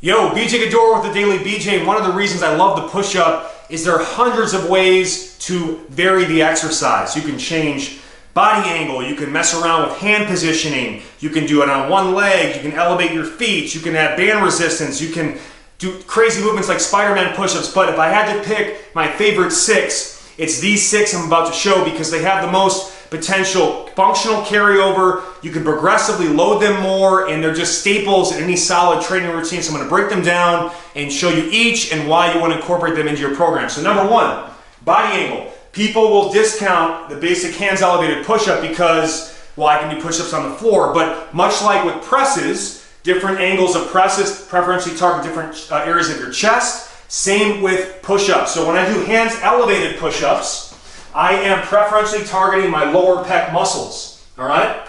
Yo, BJ Gaddour with the Daily BJ, and one of the reasons I love the push-up is there are hundreds of ways to vary the exercise. You can change body angle, you can mess around with hand positioning, you can do it on one leg, you can elevate your feet, you can add band resistance, you can do crazy movements like Spider-Man push-ups, but if I had to pick my favorite 6, it's these 6 I'm about to show because they have the most potential functional carryover. You can progressively load them more, and they're just staples in any solid training routine. So I'm going to break them down and show you each and why you want to incorporate them into your program. So number 1, body angle. People will discount the basic hands elevated push-up because, well, I can do push-ups on the floor, but much like with presses, different angles of presses preferentially target different areas of your chest. Same with push-ups. So when I do hands elevated push-ups, I am preferentially targeting my lower pec muscles, all right?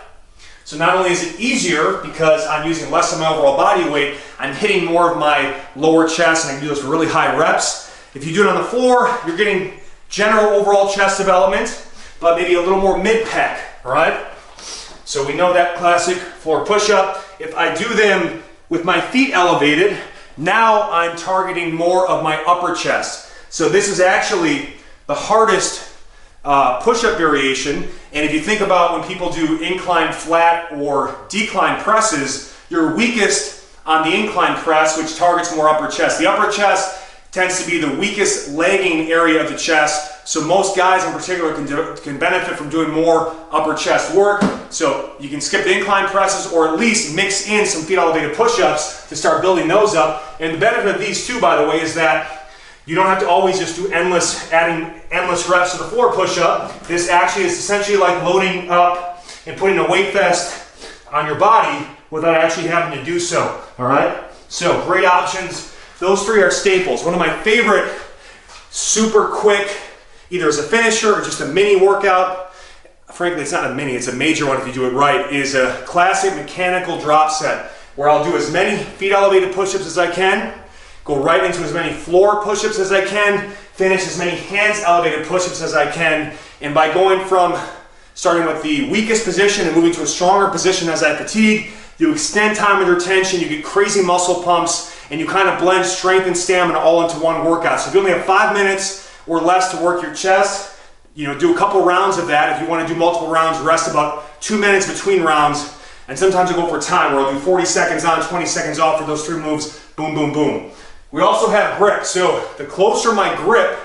So not only is it easier because I'm using less of my overall body weight, I'm hitting more of my lower chest, and I can do those for really high reps. If you do it on the floor, you're getting general overall chest development, but maybe a little more mid-pec, all right? So we know that classic floor push-up. If I do them with my feet elevated, now I'm targeting more of my upper chest. So this is actually the hardest push-up variation, and if you think about when people do incline flat or decline presses, you're weakest on the incline press, which targets more upper chest. The upper chest tends to be the weakest lagging area of the chest, so most guys in particular can benefit from doing more upper chest work. So you can skip the incline presses or at least mix in some feet elevated push-ups to start building those up. And the benefit of these two, by the way, is that you don't have to always just do adding endless reps to the floor push-up. This actually is essentially like loading up and putting a weight vest on your body without actually having to do so, all right? So great options. Those 3 are staples. One of my favorite super quick, either as a finisher or just a mini workout, frankly it's not a mini, it's a major one if you do it right, is a classic mechanical drop set where I'll do as many feet elevated push-ups as I can, go right into as many floor push-ups as I can, finish as many hands elevated push-ups as I can, and by going from starting with the weakest position and moving to a stronger position as I fatigue, you extend time under tension, you get crazy muscle pumps, and you kind of blend strength and stamina all into one workout. So if you only have 5 minutes or less to work your chest, you know, do a couple rounds of that. If you want to do multiple rounds, rest about 2 minutes between rounds, and sometimes I'll go for time where I'll do 40 seconds on, 20 seconds off for those 3 moves, boom, boom, boom. We also have grip. So the closer my grip,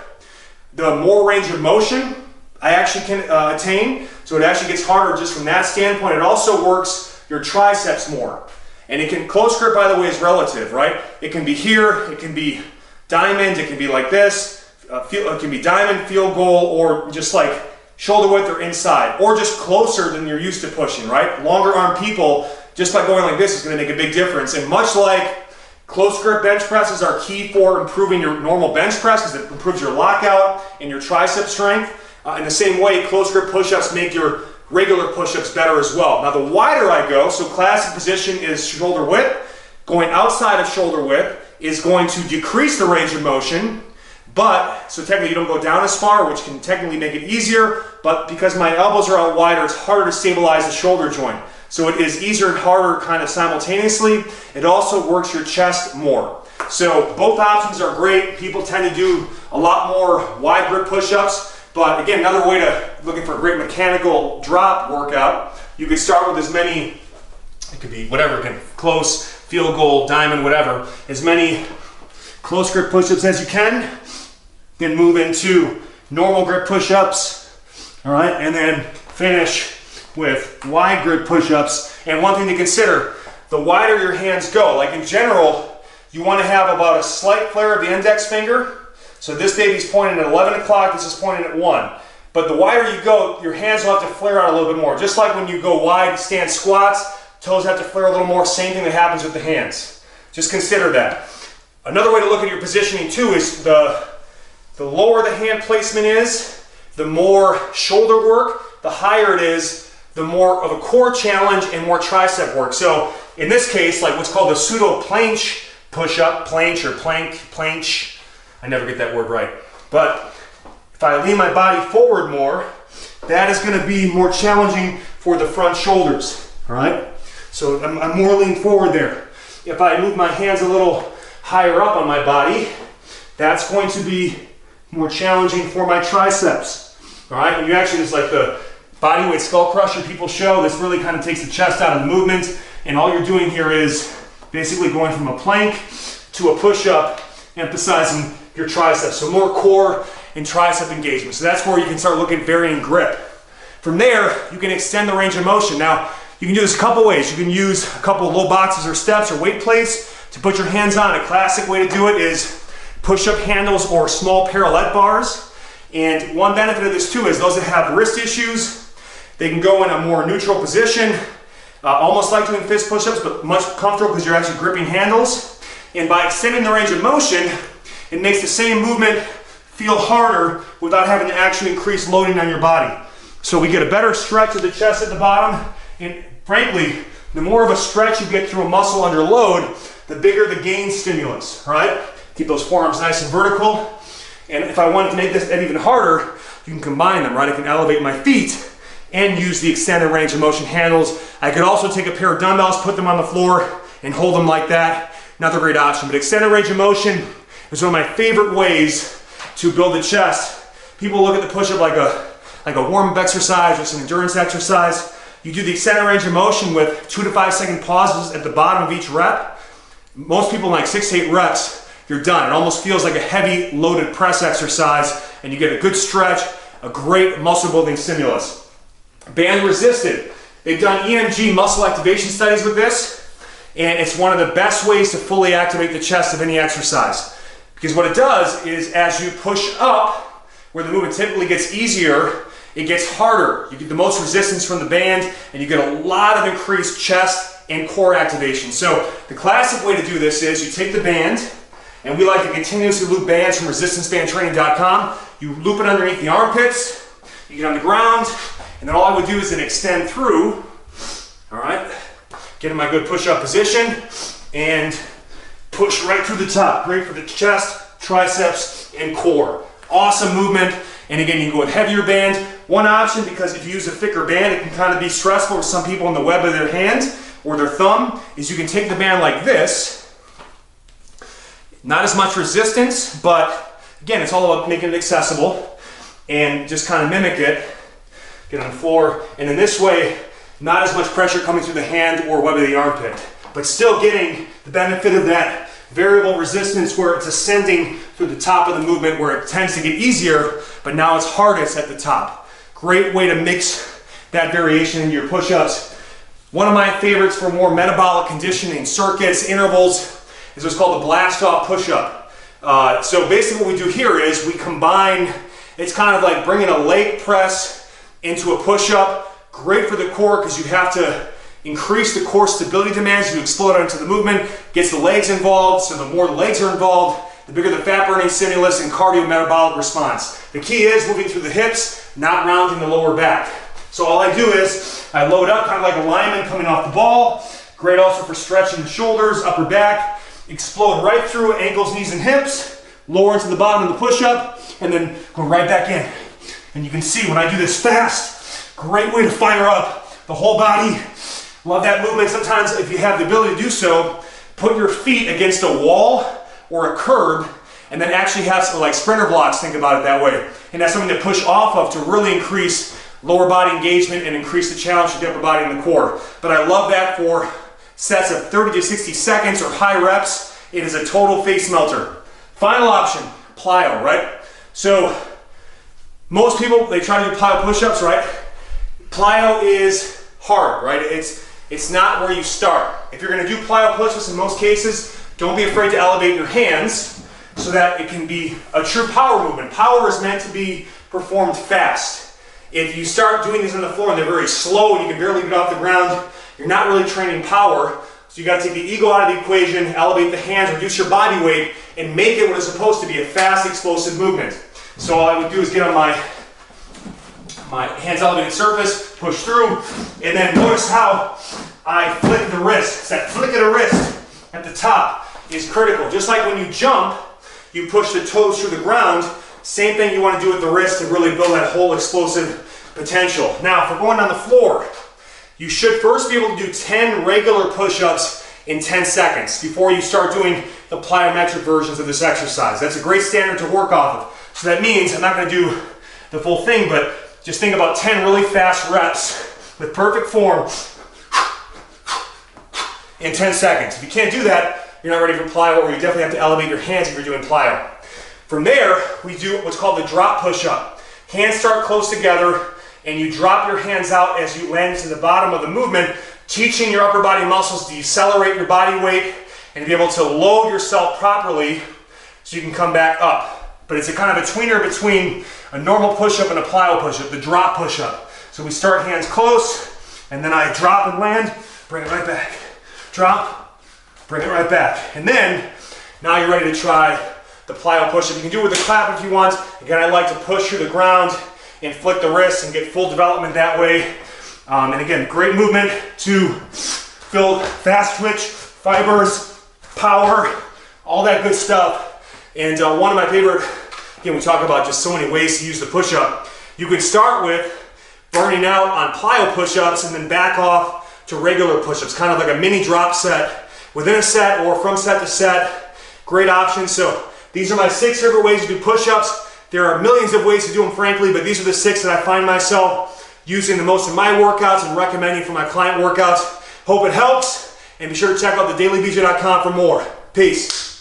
the more range of motion I actually can attain. So it actually gets harder just from that standpoint. It also works your triceps more. And it can, close grip, by the way, is relative, right? It can be here, it can be diamond, it can be like this, it can be diamond, field goal, or just like shoulder width or inside, or just closer than you're used to pushing, right? Longer arm people, just by going like this is gonna make a big difference. And much like close grip bench presses are key for improving your normal bench press because it improves your lockout and your tricep strength. In the same way, close grip push-ups make your regular push-ups better as well. Now the wider I go, so classic position is shoulder width, going outside of shoulder width is going to decrease the range of motion, but, so technically you don't go down as far, which can technically make it easier, but because my elbows are out wider, it's harder to stabilize the shoulder joint. So it is easier and harder kind of simultaneously. It also works your chest more. So both options are great. People tend to do a lot more wide grip push-ups, but again, another way to, looking for a great mechanical drop workout, you could start with as many, it could be whatever, again, close, field goal, diamond, whatever, as many close grip push-ups as you can, then move into normal grip push-ups, all right, and then finish with wide grip push-ups. And one thing to consider, the wider your hands go, like in general, you want to have about a slight flare of the index finger. So this baby's pointing at 11 o'clock, this is pointing at 1. But the wider you go, your hands will have to flare out a little bit more. Just like when you go wide stand squats, toes have to flare a little more, same thing that happens with the hands. Just consider that. Another way to look at your positioning too is the lower the hand placement is, the more shoulder work, the higher it is, the more of a core challenge and more tricep work. So in this case, like what's called a pseudo planche push-up, planche or planche, I never get that word right. But if I lean my body forward more, that is going to be more challenging for the front shoulders, all right? So I'm more leaning forward there. If I move my hands a little higher up on my body, that's going to be more challenging for my triceps. All right, and you actually, it's like the body weight skull crusher people show, this really kind of takes the chest out of the movement, and all you're doing here is basically going from a plank to a push-up, emphasizing your triceps. So more core and tricep engagement. So that's where you can start looking at varying grip. From there, you can extend the range of motion. Now, you can do this a couple ways. You can use a couple of low boxes or steps or weight plates to put your hands on. A classic way to do it is push-up handles or small parallel bars. And one benefit of this too is those that have wrist issues, they can go in a more neutral position, almost like doing fist push-ups, but much comfortable because you're actually gripping handles. And by extending the range of motion, it makes the same movement feel harder without having to actually increase loading on your body. So we get a better stretch of the chest at the bottom, and frankly, the more of a stretch you get through a muscle under load, the bigger the gain stimulus, right? Keep those forearms nice and vertical. And if I wanted to make this even harder, you can combine them, right? I can elevate my feet and use the extended range of motion handles. I could also take a pair of dumbbells, put them on the floor, and hold them like that. Another great option, but extended range of motion is one of my favorite ways to build the chest. People look at the push-up like a warm-up exercise or some endurance exercise. You do the extended range of motion with 2 to 5 second pauses at the bottom of each rep. Most people like 6 to 8 reps, you're done. It almost feels like a heavy loaded press exercise, and you get a good stretch, a great muscle building stimulus. Band resisted. They've done EMG muscle activation studies with this, and it's one of the best ways to fully activate the chest of any exercise. Because what it does is as you push up, where the movement typically gets easier, it gets harder. You get the most resistance from the band, and you get a lot of increased chest and core activation. So the classic way to do this is you take the band, and we like to continuously loop bands from resistancebandtraining.com. You loop it underneath the armpits, you get on the ground, and then all I would do is then extend through, all right? Get in my good push-up position, and push right through the top. Great for the chest, triceps, and core. Awesome movement. And again, you can go with heavier band. One option, because if you use a thicker band, it can kind of be stressful for some people in the web of their hand or their thumb, is you can take the band like this. Not as much resistance, but again, it's all about making it accessible and just kind of mimic it. Get on the floor, and in this way, not as much pressure coming through the hand or web of the armpit, but still getting the benefit of that variable resistance where it's ascending through the top of the movement where it tends to get easier, but now it's hardest at the top. Great way to mix that variation in your push-ups. One of my favorites for more metabolic conditioning, circuits, intervals, is what's called the blast-off push-up. So basically what we do here is we combine, it's kind of like bringing a leg press into a push-up. Great for the core because you have to increase the core stability demands as you explode out into the movement, gets the legs involved, so the more the legs are involved, the bigger the fat burning stimulus and cardiometabolic response. The key is moving through the hips, not rounding the lower back. So all I do is I load up kind of like a lineman coming off the ball. Great also for stretching the shoulders, upper back, explode right through ankles, knees, and hips, lower into the bottom of the push-up, and then go right back in. And you can see when I do this fast, great way to fire up the whole body. Love that movement. Sometimes if you have the ability to do so, put your feet against a wall or a curb, and then actually have some like sprinter blocks, think about it that way. And that's something to push off of to really increase lower body engagement and increase the challenge to the upper body and the core. But I love that for sets of 30 to 60 seconds or high reps. It is a total face melter. Final option, plyo, right? So most people, they try to do plyo push-ups, right? Plyo is hard, right? It's not where you start. If you're gonna do plyo push-ups in most cases, don't be afraid to elevate your hands so that it can be a true power movement. Power is meant to be performed fast. If you start doing these on the floor and they're very slow and you can barely get off the ground, you're not really training power. So you gotta take the ego out of the equation, elevate the hands, reduce your body weight, and make it what is supposed to be a fast, explosive movement. So all I would do is get on my hands elevated surface, push through, and then notice how I flick the wrist. That flick of the wrist at the top is critical. Just like when you jump, you push the toes through the ground, same thing you want to do with the wrist to really build that whole explosive potential. Now, if we're going on the floor, you should first be able to do 10 regular push-ups in 10 seconds before you start doing the plyometric versions of this exercise. That's a great standard to work off of. So that means I'm not going to do the full thing, but just think about 10 really fast reps with perfect form in 10 seconds. If you can't do that, you're not ready for plyo, or you definitely have to elevate your hands if you're doing plyo. From there, we do what's called the drop push-up. Hands start close together, and you drop your hands out as you land to the bottom of the movement, teaching your upper body muscles to decelerate your body weight and to be able to load yourself properly so you can come back up. But it's a kind of a tweener between a normal push-up and a plyo push-up, the drop push-up. So we start hands close, and then I drop and land, bring it right back. Drop, bring it right back. And then, now you're ready to try the plyo push-up. You can do it with a clap if you want. Again, I like to push through the ground and flick the wrists and get full development that way. And again, great movement to build fast twitch, fibers, power, all that good stuff. And one of my favorite, again, we talk about just so many ways to use the push-up. You can start with burning out on plyo push-ups and then back off to regular push-ups, kind of like a mini drop set within a set or from set to set. Great option. So these are my 6 favorite ways to do push-ups. There are millions of ways to do them, frankly, but these are the 6 that I find myself using the most in my workouts and recommending for my client workouts. Hope it helps, and be sure to check out thedailybj.com for more. Peace.